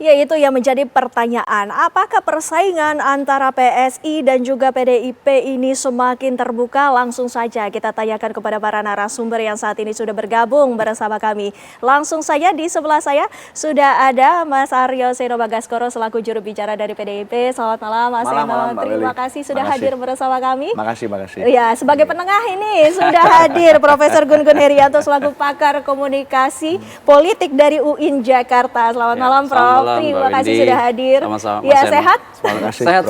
Ya, itu yang menjadi pertanyaan. Apakah persaingan antara PSI dan juga PDIP ini semakin terbuka? Langsung saja kita tanyakan kepada para narasumber yang saat ini sudah bergabung bersama kami. Langsung saja di sebelah saya sudah ada Mas Aryo Seno Bagaskoro selaku juru bicara dari PDIP. Selamat malam Mas Seno. Terima kasih sudah hadir bersama kami. Makasih. Ya, sebagai penengah ini sudah hadir Profesor Gun Gun Herianto selaku pakar komunikasi politik dari UIN Jakarta. Selamat malam Prof. Terima kasih sudah hadir. Sama-sama, ya, sehat? Sehat.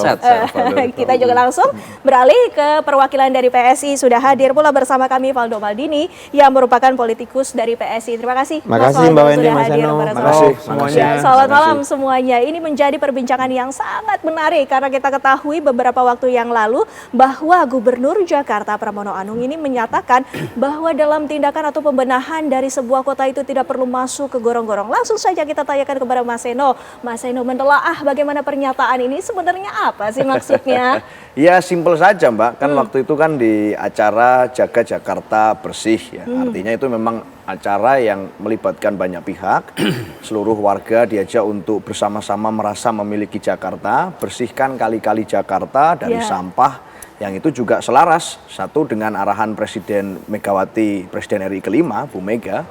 Kita juga langsung beralih ke perwakilan dari PSI. Sudah hadir pula bersama kami Valdo Maldini yang merupakan politikus dari PSI. Terima kasih. Makasih Mbak Wendy, Mas Seno. Makasih semuanya. Selamat malam semuanya. Ini menjadi perbincangan yang sangat menarik karena kita ketahui beberapa waktu yang lalu bahwa Gubernur Jakarta Pramono Anung ini menyatakan bahwa dalam tindakan atau pembenahan dari sebuah kota itu tidak perlu masuk ke gorong-gorong. Langsung saja kita tanyakan kepada Mas Seno. Mas Seno menelaah bagaimana pernyataan ini sebenarnya apa sih maksudnya? Ya simpel saja Mbak, kan waktu itu kan di acara Jaga Jakarta Bersih ya. Artinya itu memang acara yang melibatkan banyak pihak. Seluruh warga diajak untuk bersama-sama merasa memiliki Jakarta, bersihkan kali-kali Jakarta dari sampah. Yang itu juga selaras satu dengan arahan Presiden Megawati, Presiden RI kelima, Bu Mega,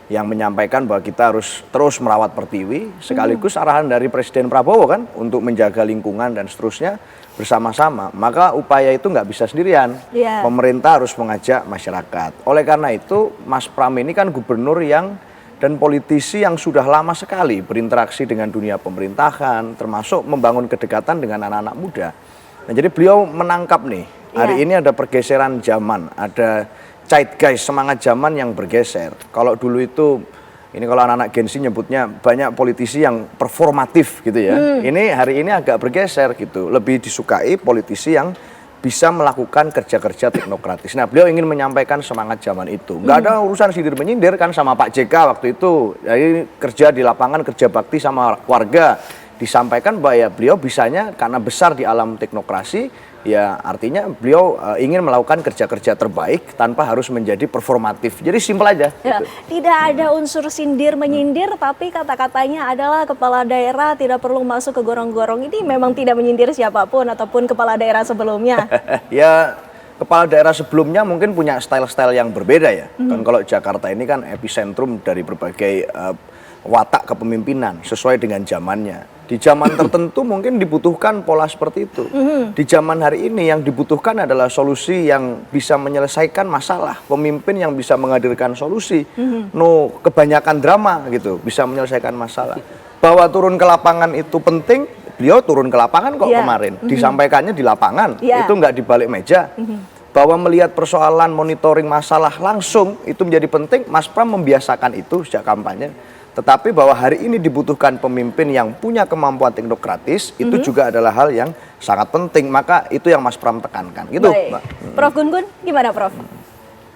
yang menyampaikan bahwa kita harus terus merawat pertiwi, sekaligus arahan dari Presiden Prabowo kan untuk menjaga lingkungan dan seterusnya bersama-sama. Maka upaya itu nggak bisa sendirian, pemerintah harus mengajak masyarakat. Oleh karena itu Mas Pram ini kan gubernur dan politisi yang sudah lama sekali berinteraksi dengan dunia pemerintahan, termasuk membangun kedekatan dengan anak-anak muda. Nah, jadi beliau menangkap nih, hari ini ada pergeseran zaman, ada zeitgeist, semangat zaman yang bergeser. Kalau dulu itu, ini kalau anak-anak Gen Z nyebutnya banyak politisi yang performatif gitu ya. Ini hari ini agak bergeser gitu, lebih disukai politisi yang bisa melakukan kerja-kerja teknokratis. Nah, beliau ingin menyampaikan semangat zaman itu. Nggak ada urusan sindir-menyindir kan sama Pak JK waktu itu. Jadi kerja di lapangan, kerja bakti sama warga. Disampaikan bahwa ya beliau bisanya karena besar di alam teknokrasi, ya artinya beliau ingin melakukan kerja-kerja terbaik tanpa harus menjadi performatif. Jadi simpel aja. Ya, gitu. Tidak ada unsur sindir-menyindir, tapi kata-katanya adalah kepala daerah tidak perlu masuk ke gorong-gorong. Ini memang tidak menyindir siapapun ataupun kepala daerah sebelumnya. Ya, kepala daerah sebelumnya mungkin punya style-style yang berbeda ya. Kan kalau Jakarta ini kan epicentrum dari berbagai watak kepemimpinan sesuai dengan zamannya. Di zaman tertentu mungkin dibutuhkan pola seperti itu. Di zaman hari ini yang dibutuhkan adalah solusi yang bisa menyelesaikan masalah. Pemimpin yang bisa menghadirkan solusi. Kebanyakan drama gitu, bisa menyelesaikan masalah. Bahwa turun ke lapangan itu penting, beliau turun ke lapangan kok kemarin. Disampaikannya di lapangan, itu nggak di balik meja. Bahwa melihat persoalan monitoring masalah langsung itu menjadi penting, Mas Pram membiasakan itu sejak kampanye. Tetapi bahwa hari ini dibutuhkan pemimpin yang punya kemampuan teknokratis, itu juga adalah hal yang sangat penting. Maka itu yang Mas Pram tekankan. Gitu, Mbak. Prof Gun Gun, gimana Prof?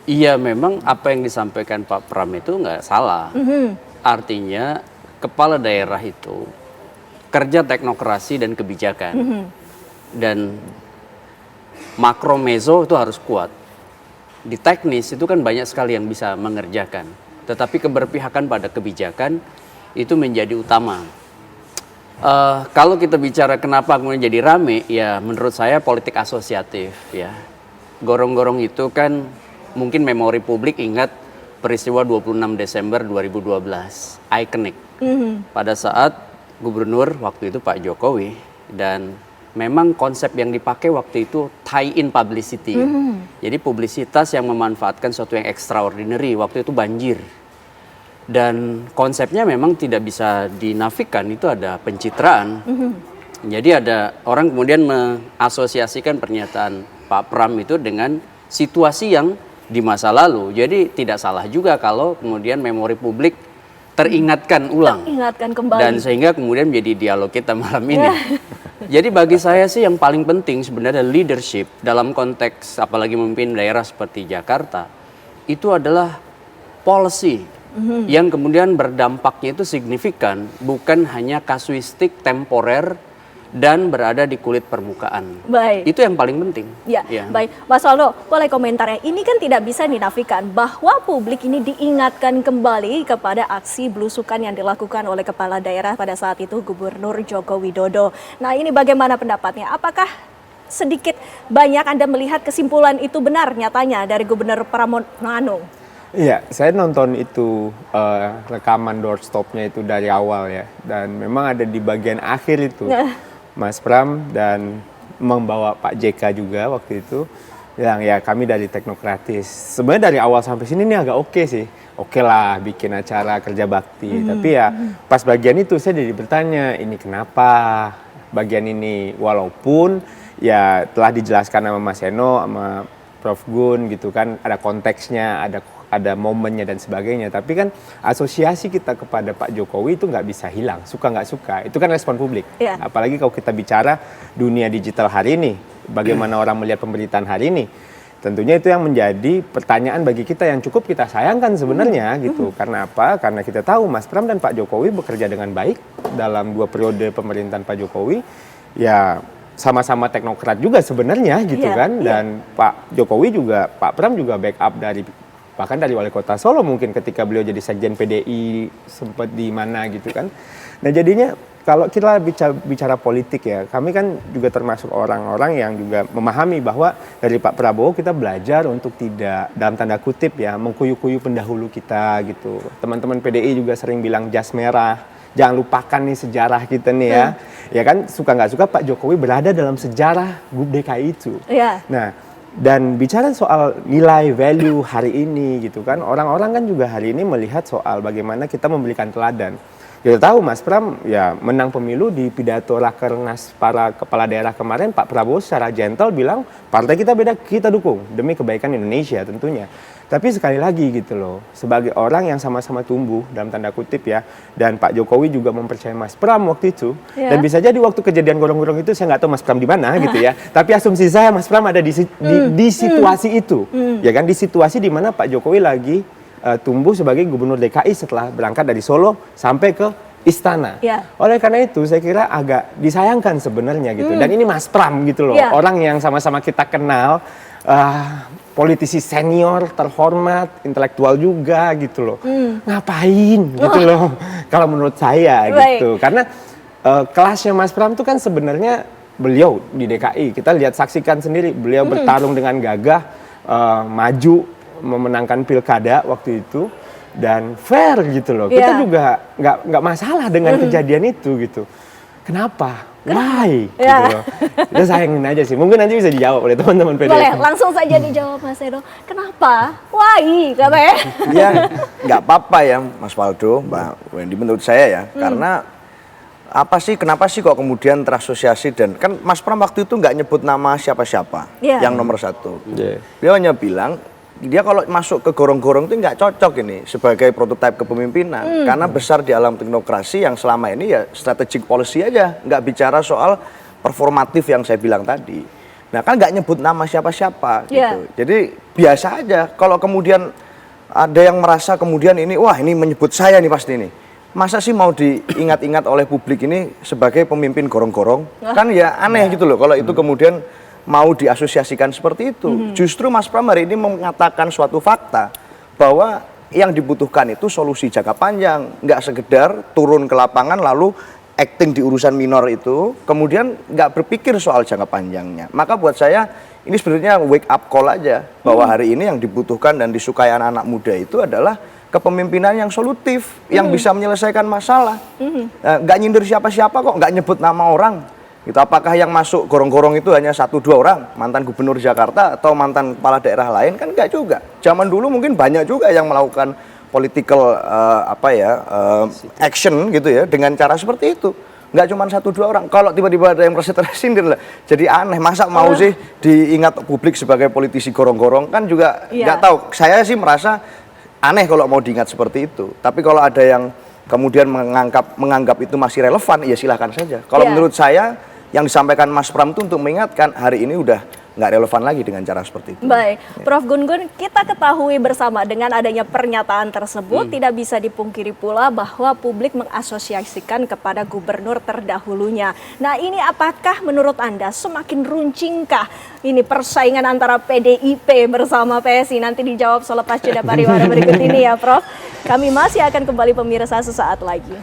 Iya, memang apa yang disampaikan Pak Pram itu nggak salah. Artinya kepala daerah itu kerja teknokrasi dan kebijakan. Dan makro mezo itu harus kuat. Di teknis itu kan banyak sekali yang bisa mengerjakan. Tetapi keberpihakan pada kebijakan itu menjadi utama. Kalau kita bicara kenapa kemudian jadi rame, ya menurut saya politik asosiatif ya. Gorong-gorong itu kan mungkin memori publik ingat peristiwa 26 Desember 2012, ikonik. Pada saat gubernur waktu itu Pak Jokowi, dan memang konsep yang dipakai waktu itu tie-in publicity. Jadi publisitas yang memanfaatkan sesuatu yang extraordinary. Waktu itu banjir. Dan konsepnya memang tidak bisa dinafikan, itu ada pencitraan. Jadi ada orang kemudian mengasosiasikan pernyataan Pak Pram itu dengan situasi yang di masa lalu. Jadi tidak salah juga kalau kemudian memori publik teringatkan ulang. Teringatkan kembali. Dan sehingga kemudian menjadi dialog kita malam ini. Jadi bagi saya sih yang paling penting sebenarnya leadership dalam konteks apalagi memimpin daerah seperti Jakarta itu adalah policy yang kemudian berdampaknya itu signifikan, bukan hanya kasuistik temporer dan berada di kulit permukaan. Baik. Itu yang paling penting. Ya, baik. Mas Waldo, boleh komentarnya. Ini kan tidak bisa dinafikan bahwa publik ini diingatkan kembali kepada aksi belusukan yang dilakukan oleh kepala daerah pada saat itu Gubernur Joko Widodo. Nah, ini bagaimana pendapatnya? Apakah sedikit banyak Anda melihat kesimpulan itu benar nyatanya dari Gubernur Pramono Anung? Iya, saya nonton itu rekaman doorstopnya itu dari awal ya, dan memang ada di bagian akhir itu Mas Pram dan membawa Pak JK juga waktu itu, yang ya kami dari teknokratis. Sebenarnya dari awal sampai sini ini agak oke sih, oke lah bikin acara kerja bakti, tapi ya pas bagian itu saya jadi bertanya ini kenapa bagian ini, walaupun ya telah dijelaskan sama Mas Eno sama Prof Gun gitu kan, ada konteksnya, ada momennya dan sebagainya. Tapi kan asosiasi kita kepada Pak Jokowi itu nggak bisa hilang, suka nggak suka. Itu kan respon publik. Yeah. Apalagi kalau kita bicara dunia digital hari ini, bagaimana orang melihat pemberitaan hari ini. Tentunya itu yang menjadi pertanyaan bagi kita yang cukup kita sayangkan sebenarnya gitu. Karena apa? Karena kita tahu Mas Pram dan Pak Jokowi bekerja dengan baik dalam 2 periode pemerintahan Pak Jokowi. Ya sama-sama teknokrat juga sebenarnya gitu kan. Dan Pak Jokowi juga, Pak Pram juga backup dari bahkan dari wali kota Solo mungkin ketika beliau jadi sekjen PDI sempat di mana gitu kan. Nah jadinya kalau kita bicara politik ya, kami kan juga termasuk orang-orang yang juga memahami bahwa dari Pak Prabowo kita belajar untuk tidak dalam tanda kutip ya mengkuyu-kuyu pendahulu kita gitu. Teman-teman PDI juga sering bilang jas merah, jangan lupakan nih sejarah kita nih ya. Ya kan suka nggak suka Pak Jokowi berada dalam sejarah Gub DKI itu. Nah dan bicara soal nilai value hari ini gitu kan, orang-orang kan juga hari ini melihat soal bagaimana kita memberikan teladan. Kita tahu Mas Pram ya menang pemilu di pidato Rakernas para kepala daerah kemarin, Pak Prabowo secara gentle bilang partai kita beda, kita dukung demi kebaikan Indonesia tentunya. Tapi sekali lagi gitu loh, sebagai orang yang sama-sama tumbuh dalam tanda kutip ya, dan Pak Jokowi juga mempercayai Mas Pram waktu itu, dan bisa jadi waktu kejadian gorong-gorong itu saya nggak tahu Mas Pram di mana gitu ya, tapi asumsi saya Mas Pram ada di situasi itu, ya kan, di situasi di mana Pak Jokowi lagi tumbuh sebagai gubernur DKI setelah berangkat dari Solo sampai ke istana. Oleh karena itu saya kira agak disayangkan sebenarnya gitu, dan ini Mas Pram gitu loh, orang yang sama-sama kita kenal. Politisi senior, terhormat, intelektual juga gitu loh. Ngapain gitu loh kalau menurut saya gitu. Karena kelasnya Mas Pram itu kan sebenarnya beliau di DKI. Kita lihat saksikan sendiri beliau bertarung dengan gagah, maju memenangkan pilkada waktu itu dan fair gitu loh. Kita juga nggak masalah dengan kejadian itu gitu. Kenapa? Why? Gitu loh. Itu sayangin aja sih. Mungkin nanti bisa dijawab oleh teman-teman PDI. Boleh, langsung saja dijawab Mas Edo. Kenapa? Why? Katanya. Ya, nggak apa-apa ya Mas Waldo, Mbak Wendy, menurut saya ya. Karena apa sih, kenapa sih kok kemudian terasosiasi, dan kan Mas Pram waktu itu nggak nyebut nama siapa-siapa yang nomor 1. Dia hanya bilang, dia kalau masuk ke gorong-gorong itu nggak cocok ini sebagai prototipe kepemimpinan, karena besar di alam teknokrasi yang selama ini ya strategic policy aja, nggak bicara soal performatif yang saya bilang tadi. Nah kan nggak nyebut nama siapa-siapa gitu, jadi biasa aja. Kalau kemudian ada yang merasa kemudian ini, wah ini menyebut saya nih pasti ini, masa sih mau diingat-ingat oleh publik ini sebagai pemimpin gorong-gorong, kan ya aneh gitu loh kalau itu kemudian mau diasosiasikan seperti itu. Justru Mas Pram hari ini mengatakan suatu fakta bahwa yang dibutuhkan itu solusi jangka panjang, nggak sekedar turun ke lapangan lalu acting di urusan minor itu, kemudian nggak berpikir soal jangka panjangnya. Maka buat saya ini sebenarnya wake up call aja bahwa hari ini yang dibutuhkan dan disukai anak-anak muda itu adalah kepemimpinan yang solutif, yang bisa menyelesaikan masalah. Nggak nyindir siapa-siapa kok, nggak nyebut nama orang. Gitu. Apakah yang masuk gorong-gorong itu hanya 1-2 orang, mantan gubernur Jakarta atau mantan kepala daerah lain? Kan enggak juga. Zaman dulu mungkin banyak juga yang melakukan political action gitu ya dengan cara seperti itu. Enggak cuma 1-2 orang. Kalau tiba-tiba ada yang tersindir lah, jadi aneh. Masa mau sih diingat publik sebagai politisi gorong-gorong, kan juga nggak tahu. Saya sih merasa aneh kalau mau diingat seperti itu. Tapi kalau ada yang kemudian menganggap itu masih relevan, ya silahkan saja. Kalau menurut saya yang disampaikan Mas Pram itu untuk mengingatkan hari ini udah nggak relevan lagi dengan cara seperti itu. Baik, Prof. Gun-Gun, kita ketahui bersama dengan adanya pernyataan tersebut tidak bisa dipungkiri pula bahwa publik mengasosiasikan kepada gubernur terdahulunya. Nah, ini apakah menurut Anda semakin runcingkah ini persaingan antara PDIP bersama PSI? Nanti dijawab selepas jeda pariwara berikut ini ya, Prof. Kami masih akan kembali pemirsa sesaat lagi.